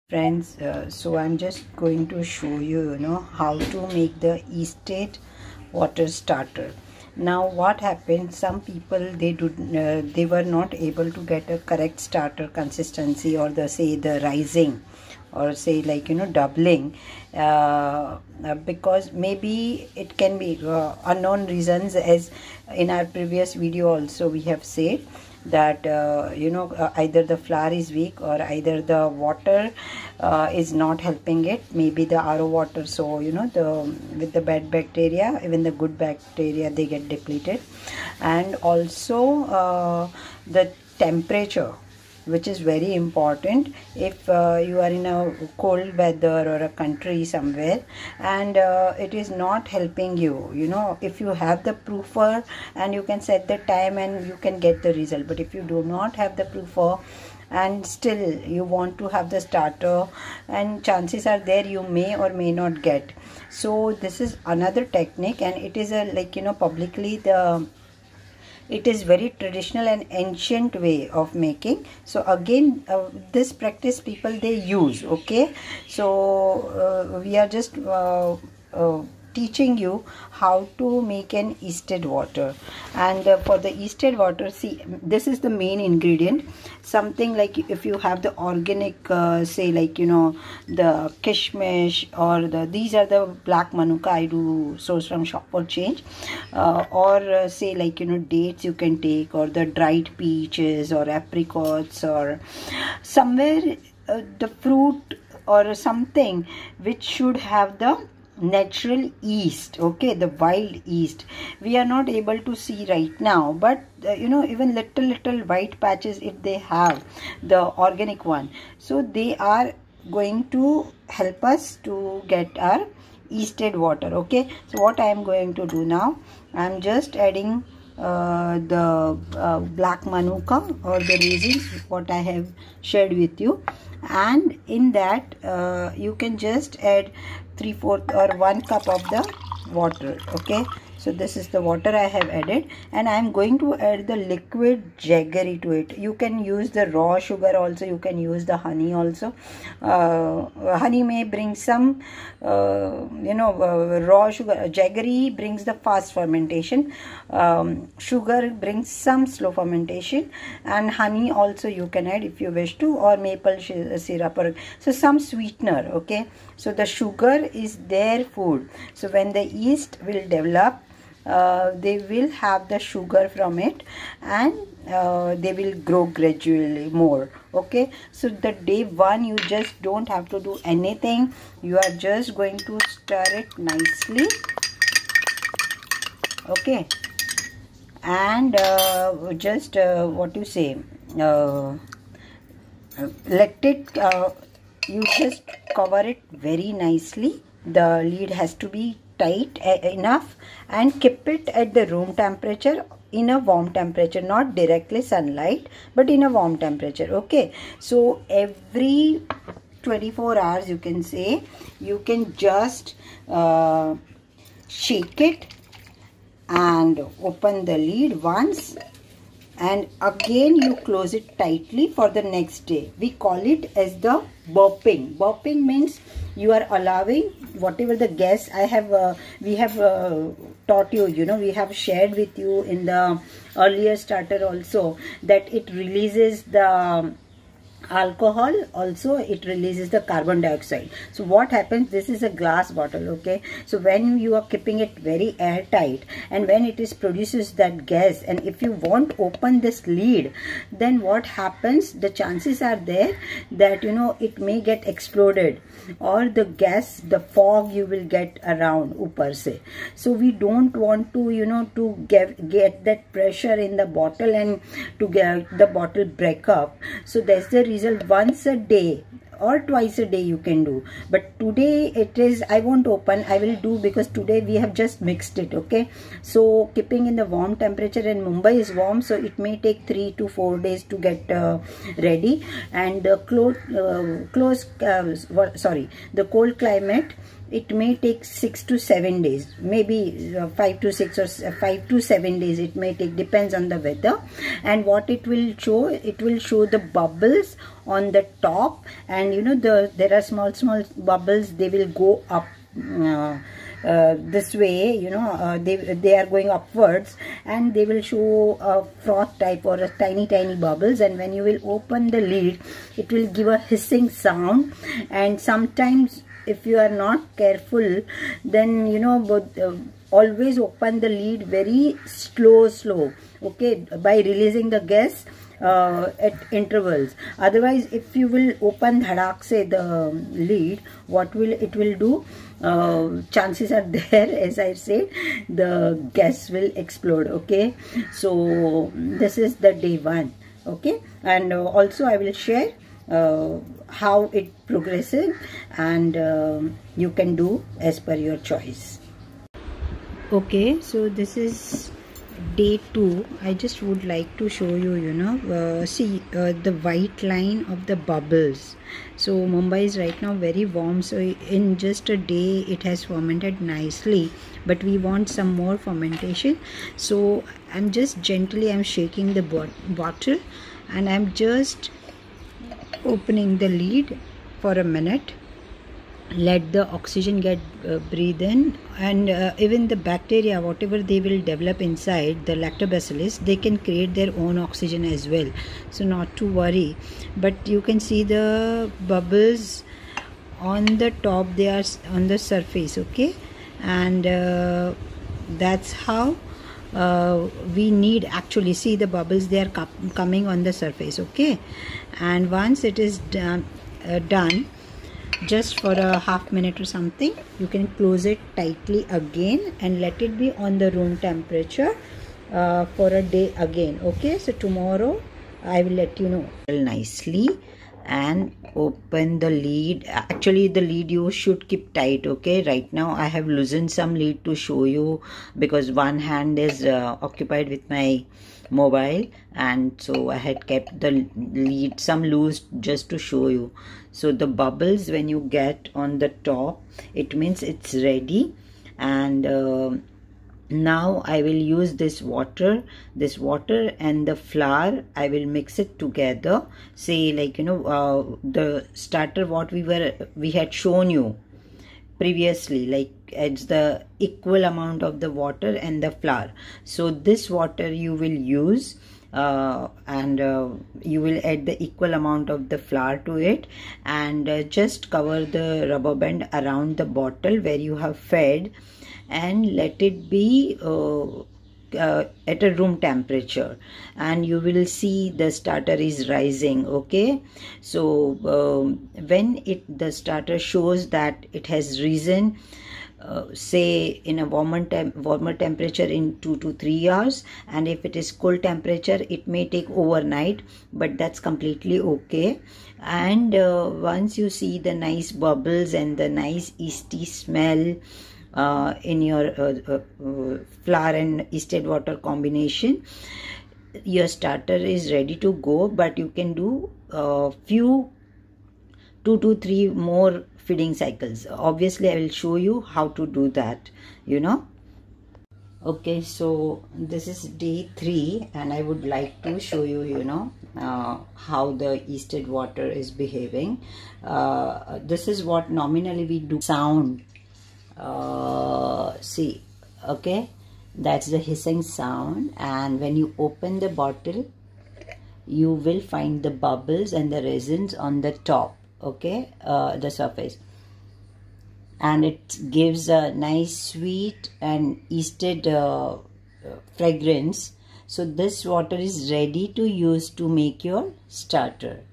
Friends, so I'm just going to show you, how to make the yeasted water starter. Now what happened, some people they were not able to get a correct starter consistency, or the rising, or doubling, because maybe it can be unknown reasons, as in our previous video also we have said that either the flour is weak, or either the water is not helping it, maybe the RO water. So with the bad bacteria, even the good bacteria, they get depleted. And also the temperature, which is very important. If you are in a cold weather or a country somewhere, and it is not helping you, if you have the proofer and you can set the time and you can get the result. But if you do not have the proofer and still you want to have the starter, and chances are there you may or may not get. So this is another technique, and it is a publicly it is very traditional and ancient way of making. So again, this practice people they use. Okay, so we are just teaching you how to make an yeasted water. And for the yeasted water, see, this is the main ingredient. Something like, if you have the organic, the kishmish, or these are the black manuka I do source from shop or change, or dates you can take, or the dried peaches or apricots, or somewhere the fruit or something which should have the natural yeast. Okay, the wild yeast we are not able to see right now, but even little white patches, if they have the organic one, so they are going to help us to get our yeasted water. Okay, so what I am going to do now, I am just adding the black manuka or the raisins, what I have shared with you. And in that you can just add 3/4 or 1 cup of the water. Okay, so this is the water I have added, and I am going to add the liquid jaggery to it. You can use the raw sugar also, you can use the honey also. Honey may bring some raw sugar. Jaggery brings the fast fermentation, sugar brings some slow fermentation, and honey also you can add if you wish to, or maple syrup, or so some sweetener. Okay, so the sugar is their food. So when the yeast will develop, they will have the sugar from it, and they will grow gradually more. Okay, so the day one you just don't have to do anything. You are just going to stir it nicely. Okay, and just what you say, let it you just cover it very nicely. The lid has to be tight enough, and keep it at the room temperature, in a warm temperature, not directly sunlight, but in a warm temperature. Okay, so every 24 hours you can say, you can just shake it and open the lid once, and again you close it tightly for the next day. We call it as the burping. Burping means you are allowing whatever the gas I have we have taught you, we have shared with you in the earlier starter also, that it releases the alcohol, also it releases the carbon dioxide. So what happens, this is a glass bottle. Okay, so when you are keeping it very airtight, and when it is produces that gas, and if you won't open this lid, then what happens, the chances are there that it may get exploded, or the gas, the fog you will get around upar se. So we don't want to to get that pressure in the bottle and to get the bottle break up. So that's the result. Once a day or twice a day you can do, but today it is, I won't open, I will do, because today we have just mixed it. Okay, so keeping in the warm temperature, and Mumbai is warm, so it may take 3 to 4 days to get ready. And the cold climate, it may take 6 to 7 days, maybe 5 to 6 or 5 to 7 days it may take, depends on the weather. And what it will show, it will show the bubbles on the top, and you know there are small bubbles, they will go up this way, you know, they are going upwards, and they will show a froth type or a tiny bubbles, and when you will open the lid, it will give a hissing sound. And sometimes if you are not careful, then you know, always open the lid very slow, okay, by releasing the gas at intervals. Otherwise, if you will open dhadak se the lid, what will it will do, chances are there, as I said, the gas will explode. Okay, so this is the day 1. Okay, and also I will share how it progresses, and you can do as per your choice. Okay, so this is day 2. I just would like to show you, you know, see the white line of the bubbles. So Mumbai is right now very warm, so in just a day it has fermented nicely, but we want some more fermentation. So I'm just gently, I'm shaking the bottle, and I'm just opening the lid for a minute. Let the oxygen get breathe in, and even the bacteria, whatever they will develop inside, the lactobacillus, they can create their own oxygen as well, so not to worry. But you can see the bubbles on the top, they are on the surface. Okay, and that's how we need, actually see the bubbles, they are coming on the surface. Okay, and once it is done, just for a half minute or something, you can close it tightly again and let it be on the room temperature for a day again. Okay, so tomorrow I will let you know. Nicely, and open the lid. Actually the lid you should keep tight. Okay, right now I have loosened some lid to show you, because one hand is occupied with my mobile, and so I had kept the lid some loose just to show you. So the bubbles, when you get on the top, it means it's ready. And now I will use this water and the flour. I will mix it together. Say, like, you know, the starter what we had shown you previously, like it's the equal amount of the water and the flour. So this water you will use, and you will add the equal amount of the flour to it, and just cover the rubber band around the bottle where you have fed, and let it be at a room temperature, and you will see the starter is rising. Okay, so when the starter shows that it has risen, say in a warmer temperature in 2 to 3 hours, and if it is cold temperature it may take overnight, but that's completely okay. And once you see the nice bubbles and the nice yeasty smell in your flour and yeasted water combination, your starter is ready to go. But you can do few 2 to 3 more feeding cycles. Obviously I will show you how to do that, you know. Okay, so this is day 3, and I would like to show you, you know, how the yeasted water is behaving. This is what nominally we do. Sound, see, okay, that's the hissing sound. And when you open the bottle, you will find the bubbles and the raisins on the top. Okay, the surface, and it gives a nice sweet and yeasted fragrance. So this water is ready to use to make your starter.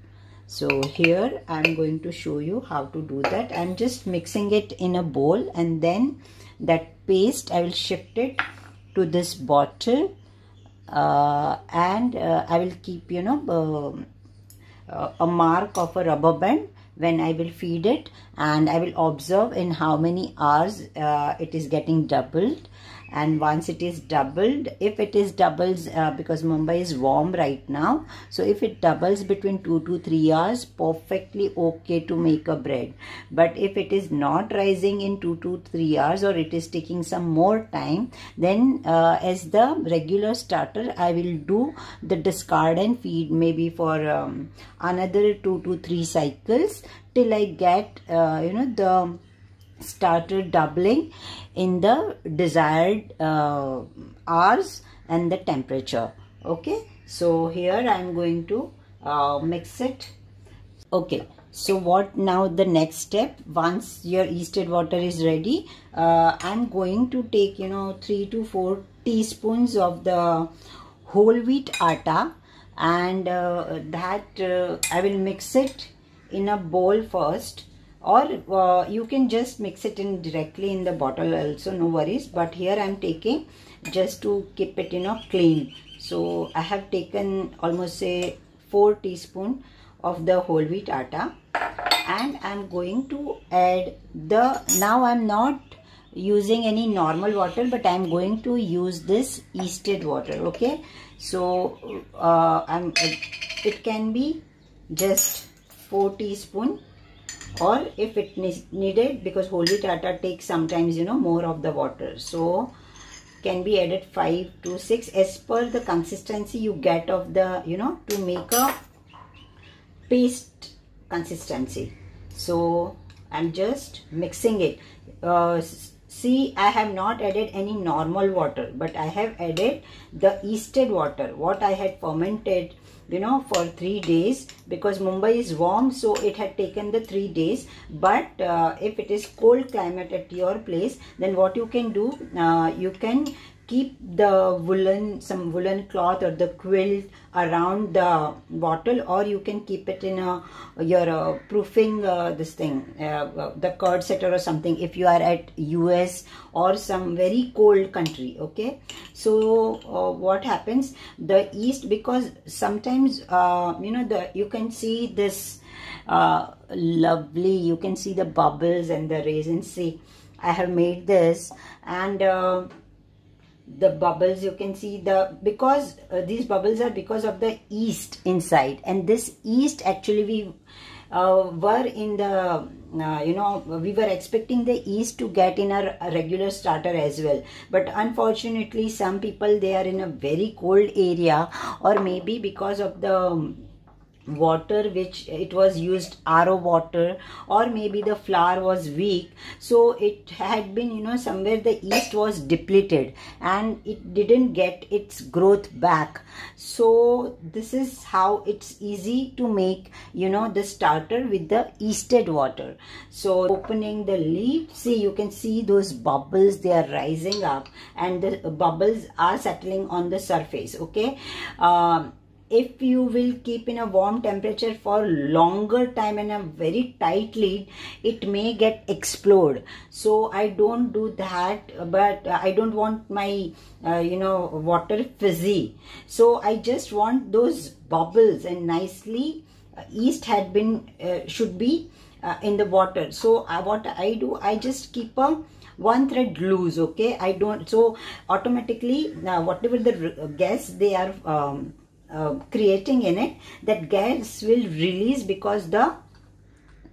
So here I am going to show you how to do that. I am just mixing it in a bowl, and then that paste I will shift it to this bottle, and I will keep, you know, a mark of a rubber band when I will feed it, and I will observe in how many hours it is getting doubled. and once it is doubled, if it is doubles, because Mumbai is warm right now, so if it doubles between 2 to 3 hours, perfectly okay to make a bread. But if it is not rising in 2 to 3 hours, or it is taking some more time, then as the regular starter, I will do the discard and feed maybe for another 2 to 3 cycles till I get the starter doubling in the desired hours and the temperature. Okay, so here I am going to mix it. Okay, so what now the next step? Once your yeasted water is ready, I'm going to take 3 to 4 teaspoons of the whole wheat atta, and that I will mix it in a bowl first, or you can just mix it in directly in the bottle also, no worries. But here I am taking just to keep it clean. So I have taken almost say 4 teaspoons of the whole wheat atta, and I am going to add the, now I am not using any normal water, but I am going to use this yeasted water. Okay, so it can be just 4 teaspoons, or if it needed, because whole wheat atta takes sometimes more of the water, so can be added 5 to 6 as per the consistency you get of the to make a paste consistency. So I'm just mixing it. See, I have not added any normal water, but I have added the yeasted water, what I had fermented for 3 days, because Mumbai is warm, so it had taken the 3 days. But if it is cold climate at your place, then what you can do, you can keep the some woolen cloth or the quilt around the bottle, or you can keep it in your proofing this thing, the curd setter or something, if you are at US or some very cold country. Okay, so what happens, the yeast, because sometimes you can see this lovely, you can see the bubbles and the raisins. See, I have made this, and the bubbles, you can see because these bubbles are because of the yeast inside, and this yeast actually we were in the we were expecting the yeast to get in a regular starter as well, but unfortunately some people, they are in a very cold area, or maybe because of the water which it was used, RO water, or maybe the flour was weak, so it had been somewhere the yeast was depleted and it didn't get its growth back. So this is how it's easy to make the starter with the yeasted water. So opening the lid, see, you can see those bubbles, they are rising up and the bubbles are settling on the surface. Okay, if you will keep in a warm temperature for longer time and a very tight lid, it may get explode. So I don't do that, but I don't want my water fizzy, so I just want those bubbles, and nicely yeast had been should be in the water. So what I do, I just keep a 1 thread loose. Okay, I don't, so automatically whatever the gas they are creating in it, that gas will release because the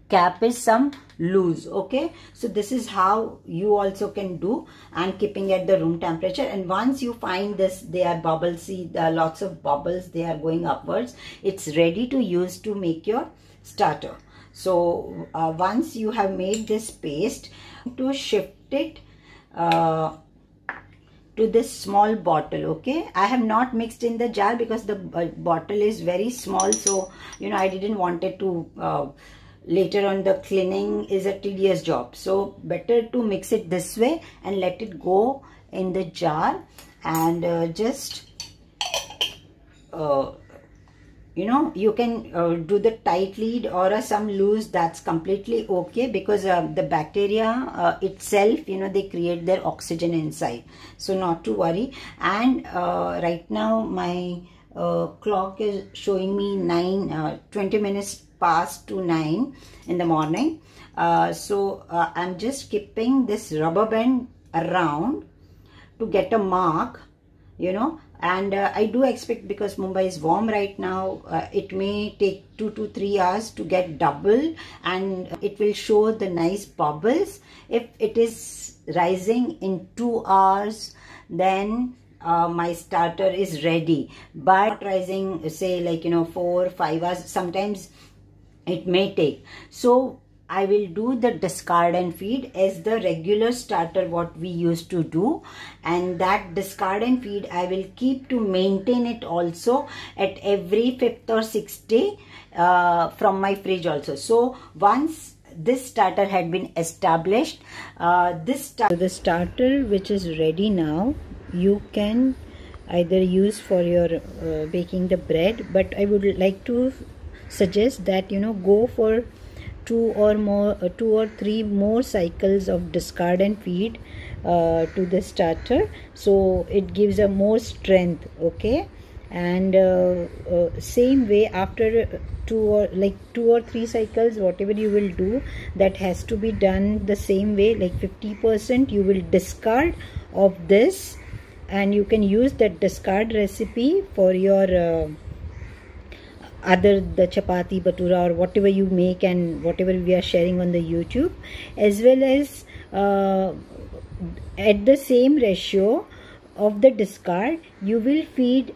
cap is some loose. Okay, so this is how you also can do, and keeping at the room temperature. And once you find this, they are bubbles, see, there are lots of bubbles, they are going upwards, it's ready to use to make your starter. So once you have made this paste, to shift it to this small bottle. Okay, I have not mixed in the jar because the bottle is very small, so I didn't want it to later on the cleaning is a tedious job, so better to mix it this way and let it go in the jar, and just you can do the tight lid or some loose, that's completely okay, because the bacteria itself, they create their oxygen inside, so not to worry. And right now my clock is showing me 20 minutes past to 9 in the morning. So I'm just keeping this rubber band around to get a mark, you know. And I do expect, because Mumbai is warm right now, it may take 2 to 3 hours to get double, and it will show the nice bubbles. If it is rising in 2 hours, then my starter is ready. But rising, say, like, you know, 4 or 5 hours, sometimes it may take. So I will do the discard and feed as the regular starter what we used to do, and that discard and feed I will keep to maintain it also at every 5th or 6th day from my fridge also. So once this starter had been established, the starter which is ready now, you can either use for your baking the bread, but I would like to suggest that, you know, go for 2 or 3 more cycles of discard and feed to the starter, so it gives a more strength. Okay, and same way, after 2 or 3 cycles, whatever you will do, that has to be done the same way. Like 50% you will discard of this, and you can use that discard recipe for your the chapati, batura, or whatever you make and whatever we are sharing on the YouTube, as well as at the same ratio of the discard, you will feed,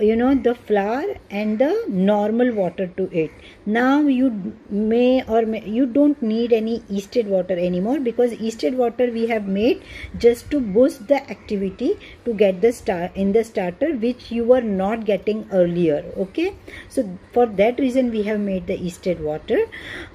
you know, the flour and the normal water to it. Now you you don't need any yeasted water anymore, because yeasted water we have made just to boost the activity to get the starter, which you were not getting earlier. Okay, so for that reason we have made the yeasted water.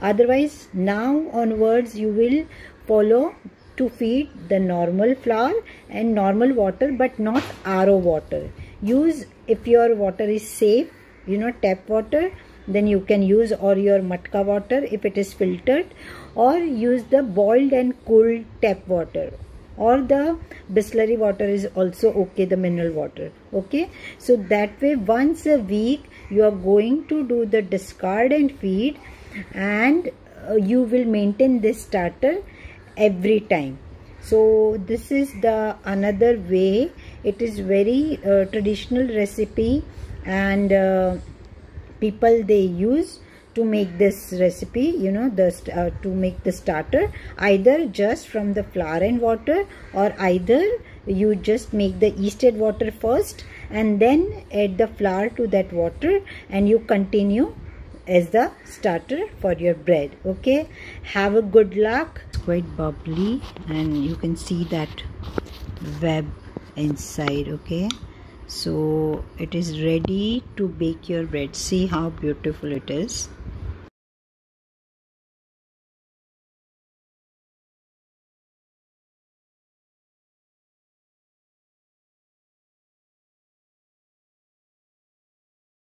Otherwise, now onwards you will follow to feed the normal flour and normal water, but not RO water. Use, if your water is safe, you know, tap water, then you can use, or your matka water if it is filtered, or use the boiled and cooled tap water, or the Bisleri water is also okay, the mineral water. Okay, so that way once a week you are going to do the discard and feed, and you will maintain this starter every time. So this is the another way. It is very traditional recipe, and people they use to make this recipe, you know, to make the starter, either just from the flour and water, or either you just make the yeasted water first and then add the flour to that water, and you continue as the starter for your bread. Okay, have a good luck. It's quite bubbly, and you can see that web inside. Okay, so it is ready to bake your bread. See how beautiful it is.